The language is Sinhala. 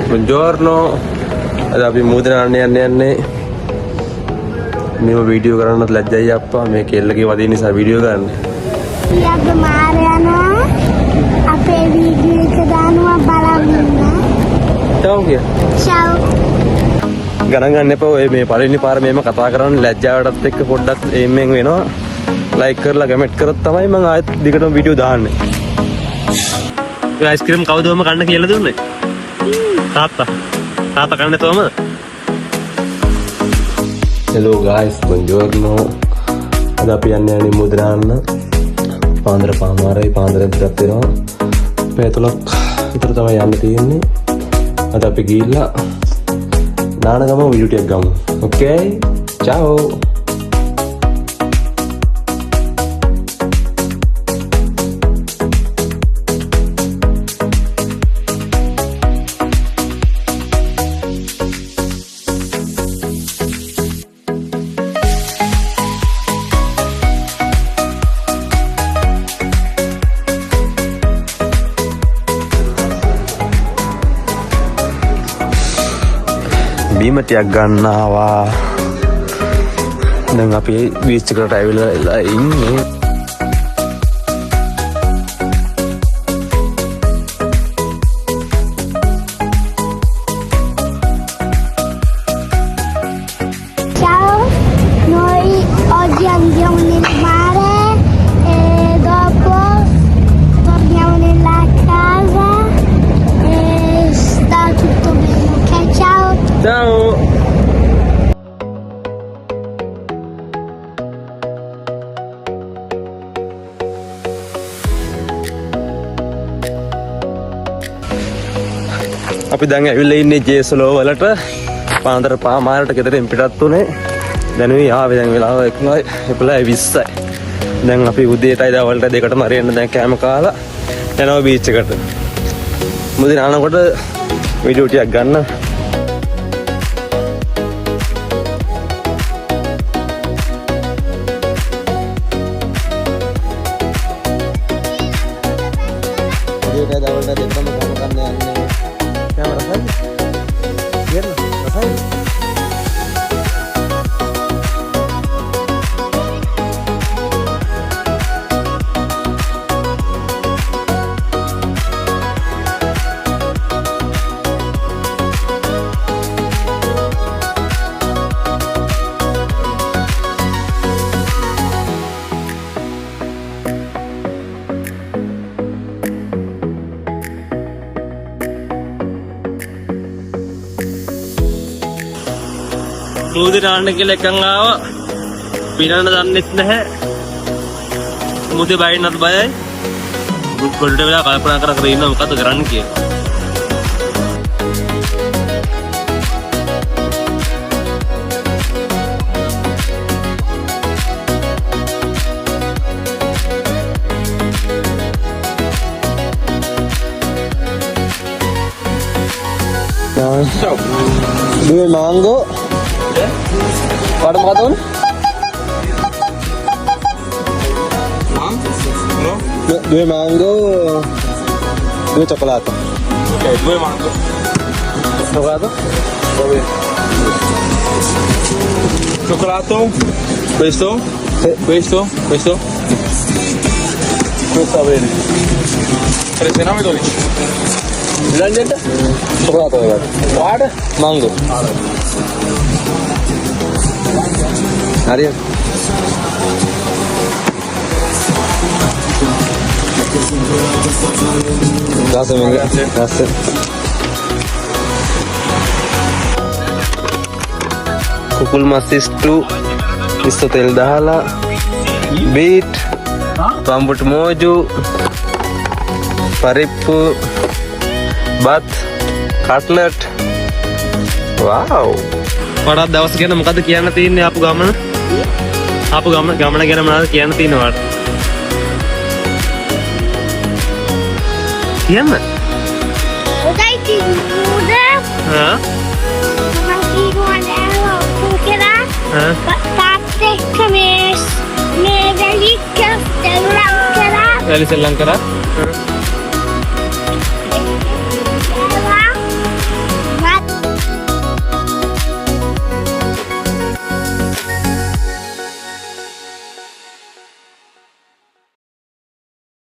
Buongiorno. Ada අපි මුදන යන්නේ මේව වීඩියෝ කරන්නත් ලැජ්ජයි අප්පා මේ කෙල්ලගේ වදින නිසා වීඩියෝ ගන්න. ඊයක මාර යනවා අපේ වීඩියෝ එක දානවා බලන්න. චව් කිය. චව්. ගණන් ගන්න එපා ඔය මේ පළවෙනි පාර මේම කතා කරන්න ලැජ්ජාවටත් එක්ක පොඩ්ඩක් එම්ෙන් වෙනවා. ලයික් කරලා කමෙන්ට් කරොත් තමයි මම ආයෙත් දිගටම වීඩියෝ දාන්නේ. ඔය අයිස්ක්‍රීම් කවුදම කන්න කියලා දුන්නේ? තාත්තා කන්නේ තවම? Hello guys, buongiorno. Ada අපි යන්නේ මුදනාන්න. පාන්දර පාමාරයි පාන්දරෙන් ටිකක් වෙනවා. පැය 3ක් විතර තමයි යන්න තියෙන්නේ. අද අපි ගිහිල්ලා නාන ගම වීඩියෝ ටිකක් ගමු. Okay? Ciao. බීම ටිකක් ගන්නවා. දැන් අපි බීච් එකට ඇවිල්ලා ඉන්නේ. Ciao, noi oggi andiamo nel mare e dopo torniamo nella casa e sta tutto bene, ok? Ciao! Ciao. අපි දැන් ඇවිල්ලා ඉන්නේ ජේසලෝ වලට. පාන්දර පාමාරට ගෙදරින් පිටත් උනේ. දැනුයි ආවේ දැන් වෙලාව 11:20යි. දැන් අපි උදේටයි දවල්ට දෙකටම හරියන්න දැන් කෑම කාලා යනවා බීච් එකට. මුදින ආනකොට වීඩියෝ ටිකක් ගන්න. udah daun dari teman makan yang rasanya biar rasanya මුදේ නාන්න කියලා එකන් ආවා. පිනන්න දන්නෙත් නැහැ. මුදේ බයින්නත් බයයි. පොඩ්ඩට වෙලා කල්පනා කර ඉන්නවා මොකද කරන්න කියලා. Dua mango. Ada makan? Dua mango, dua coklat. Oke, dua mango. Coklat? Cioccolato, questo, questo. Questo va bene. 13,12. Bilanjanya? Coklat apa? Ada? Mango. Ariel. Grazie mille. Grazie. Kukul masih stew, istotel dahala, beet, rambut moju, parippu, bat, cutlet. Wow. Pada දවස් ගැන මොකද කියන්න තියෙන්නේ ආපු ගමන? ආපු ගමන ගැන මොනවද කියන්න තියෙනවද? කියන්න. Udah itu udah. Hah? Masih ada kira. Hah? Tapi kemis, mevelik, terang kira. Dari Sri Lanka.